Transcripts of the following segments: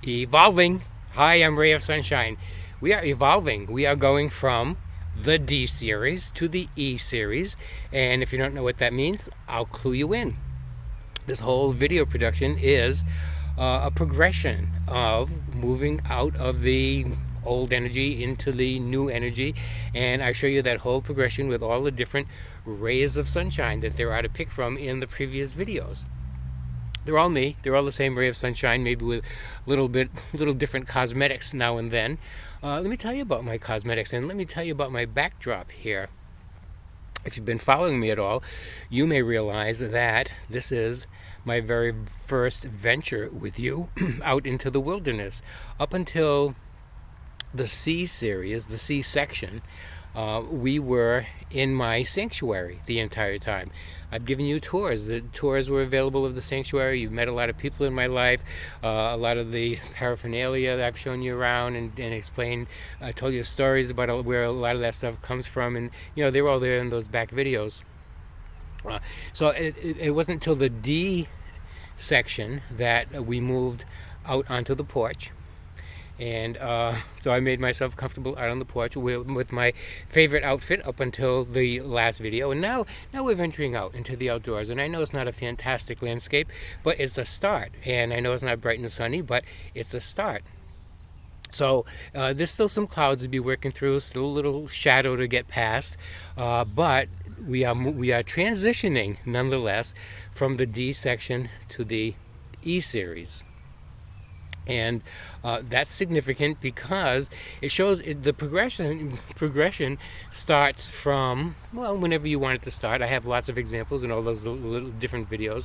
Evolving. Hi, I'm Ray of Sunshine. We are evolving. We are going from the D series to the E series. And if you don't know what that means, I'll clue you in. This whole video production is a progression of moving out of the old energy into the new energy. And I show you that whole progression with all the different rays of sunshine that there are to pick from in the previous videos. They're all me. They're all the same ray of sunshine, maybe with little different cosmetics now and then. Let me tell you about my cosmetics, and let me tell you about my backdrop here. If you've been following me at all, you may realize that this is my very first venture with you out into the wilderness. Up until the C series, the C section, we were in my sanctuary the entire time. I've given you tours. The tours were available of the sanctuary. You've met a lot of people in my life. A lot of the paraphernalia that I've shown you around and explained. I told you stories about where a lot of that stuff comes from, and they were all there in those back videos. So it wasn't until the D section that we moved out onto the porch. And so I made myself comfortable out on the porch with my favorite outfit up until the last video. And now we're venturing out into the outdoors. And I know it's not a fantastic landscape, but it's a start. And I know it's not bright and sunny, but it's a start. So there's still some clouds to be working through, still a little shadow to get past. But we are transitioning, nonetheless, from the D section to the E series. And that's significant because it shows the progression starts from, well, whenever you want it to start. I have lots of examples in all those little different videos.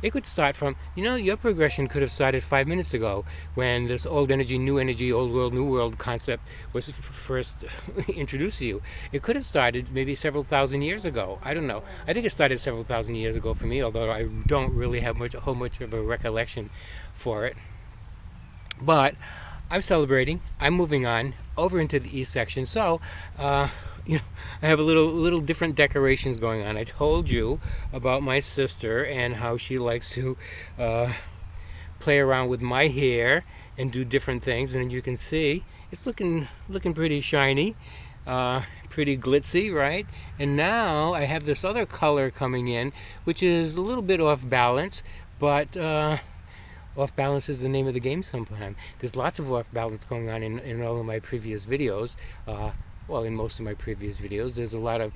It could start from, your progression could have started 5 minutes ago when this old energy, old world, new world concept was first introduced to you. It could have started maybe several thousand years ago. I don't know. I think it started several thousand years ago for me, although I don't really have much of a recollection for it. But I'm celebrating. I'm moving on over into the E section. So, I have a little different decorations going on. I told you about my sister and how she likes to play around with my hair and do different things. And you can see it's looking pretty shiny, pretty glitzy, right? And now I have this other color coming in, which is a little bit off balance, but off balance is the name of the game sometimes. There's lots of off balance going on in all of my previous videos. In most of my previous videos. There's a lot of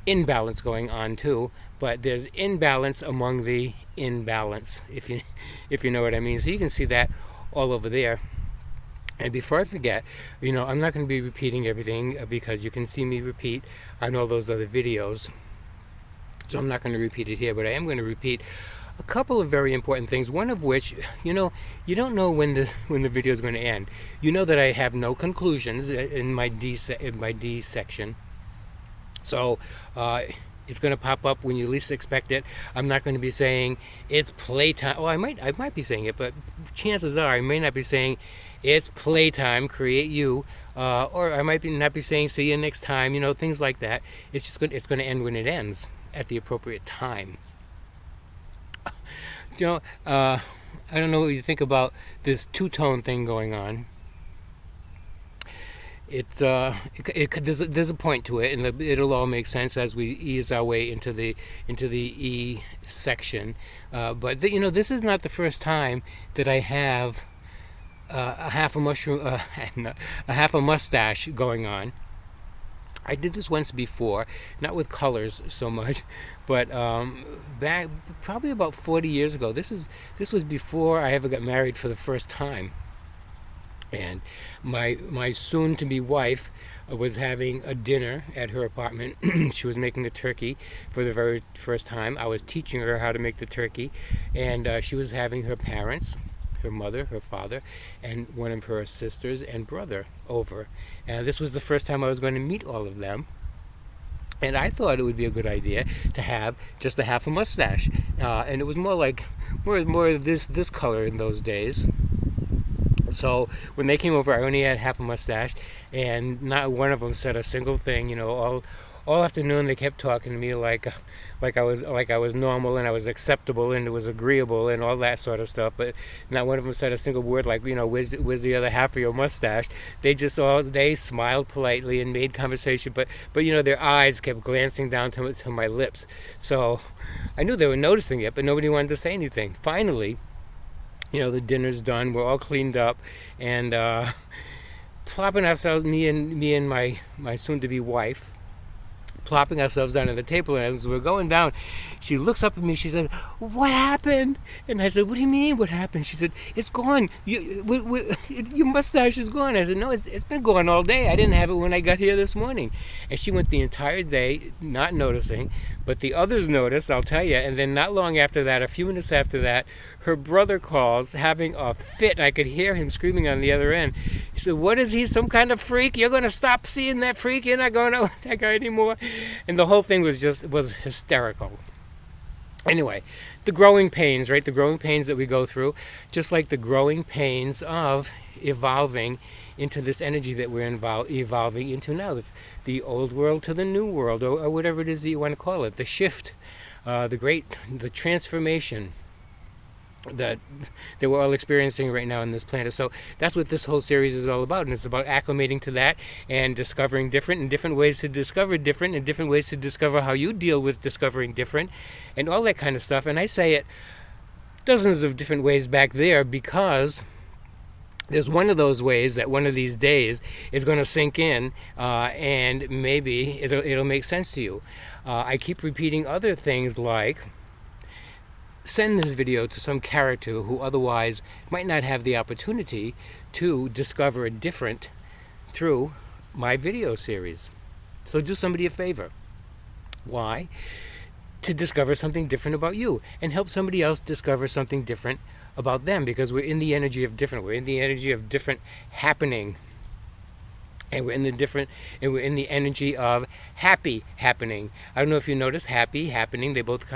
imbalance going on too, but there's imbalance among the imbalance, if you know what I mean. So you can see that all over there. And before I forget, I'm not going to be repeating everything because you can see me repeat on all those other videos. So I'm not going to repeat it here, but I am going to repeat a couple of very important things, one of which, you don't know when the video is going to end. You know that I have no conclusions in my D section. So it's going to pop up when you least expect it. I'm not going to be saying it's playtime. Oh, I might be saying it, but chances are I may not be saying it's playtime, create you, or I might not be saying see you next time. Things like that. It's going to end when it ends at the appropriate time. I don't know what you think about this two-tone thing going on. It's there's a point to it, and it'll all make sense as we ease our way into the E section. But this is not the first time that I have a half a mustache going on. I did this once before, not with colors so much, but back probably about 40 years ago. This was before I ever got married for the first time, and my soon-to-be wife was having a dinner at her apartment. She was making a turkey for the very first time. I was teaching her how to make the turkey, and she was having her parents, her mother, her father, and one of her sisters and brother over. And this was the first time I was going to meet all of them. And I thought it would be a good idea to have just a half a mustache. And it was more of this color in those days. So when they came over, I only had half a mustache, and not one of them said a single thing. All all afternoon they kept talking to me like I was normal and I was acceptable and it was agreeable and all that sort of stuff. But not one of them said a single word like, where's the other half of your mustache? They smiled politely and made conversation, but their eyes kept glancing down to my lips. So I knew they were noticing it, but nobody wanted to say anything. Finally, the dinner's done. We're all cleaned up, and plopping ourselves, me and my soon-to-be wife, plopping ourselves down at the table, and as we're going down, she looks up at me. She said, "What happened?" And I said, "What do you mean, what happened?" She said, "It's gone. Your mustache is gone." I said, "No, it's been gone all day. I didn't have it when I got here this morning." And she went the entire day not noticing, but the others noticed, I'll tell you. And then not long after that, a few minutes after that, her brother calls, having a fit. I could hear him screaming on the other end. He said, "What is he, some kind of freak? You're going to stop seeing that freak? You're not going to let that guy anymore?" And the whole thing was hysterical. Anyway, the growing pains, right? The growing pains that we go through, just like the growing pains of evolving into this energy that we're evolving into now, the old world to the new world, or whatever it is that you want to call it, the shift, the transformation that we're all experiencing right now on this planet. So that's what this whole series is all about, and it's about acclimating to that and discovering different ways to discover different, and different ways to discover how you deal with discovering different, and all that kind of stuff. And I say it dozens of different ways back there because there's one of those ways that one of these days is going to sink in, and maybe it'll make sense to you. I keep repeating other things like, send this video to some character who otherwise might not have the opportunity to discover a different through my video series. So do somebody a favor. Why? To discover something different about you and help somebody else discover something different about them, because we're in the energy of different. We're in the energy of different happening. And we're in the energy of happy happening. I don't know if you noticed, happy happening. They both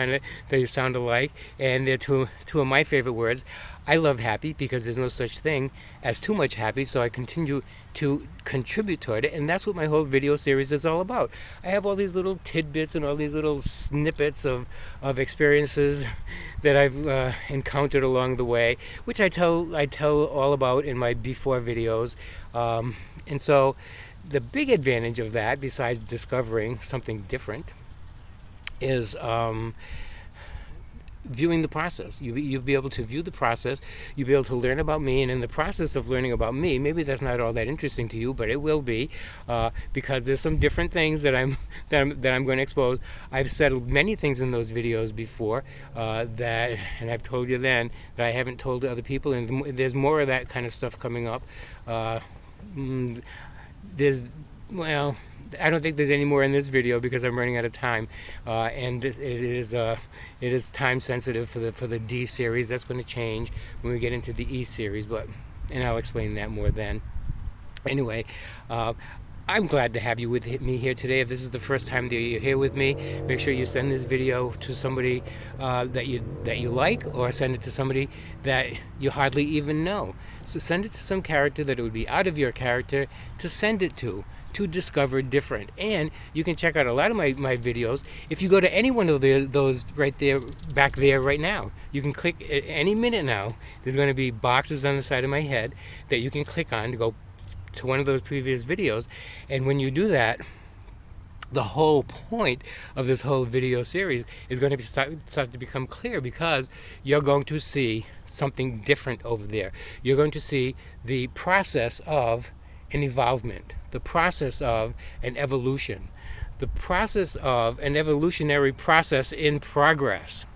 they sound alike, and they're two of my favorite words. I love happy because there's no such thing as too much happy, so I continue to contribute toward it, and that's what my whole video series is all about. I have all these little tidbits and all these little snippets of experiences that I've encountered along the way, which I tell all about in my before videos. And so the big advantage of that, besides discovering something different, is viewing the process. You'll be able to view the process. You'll be able to learn about me, and in the process of learning about me, maybe that's not all that interesting to you, but it will be, because there's some different things that I'm going to expose. I've said many things in those videos before and I've told you then that I haven't told to other people, and there's more of that kind of stuff coming up. I don't think there's any more in this video because I'm running out of time, and it is time sensitive for the D series. That's going to change when we get into the E series, and I'll explain that more then. Anyway, I'm glad to have you with me here today. If this is the first time that you're here with me, make sure you send this video to somebody that you like, or send it to somebody that you hardly even know. So send it to some character that it would be out of your character to send it to discover different. And you can check out a lot of my videos if you go to any one of those right there, back there right now. You can click at any minute now. There's going to be boxes on the side of my head that you can click on to go to one of those previous videos. And when you do that, the whole point of this whole video series is going to start to become clear, because you're going to see something different over there. You're going to see the process of an evolvement, the process of an evolution, the process of an evolutionary process in progress.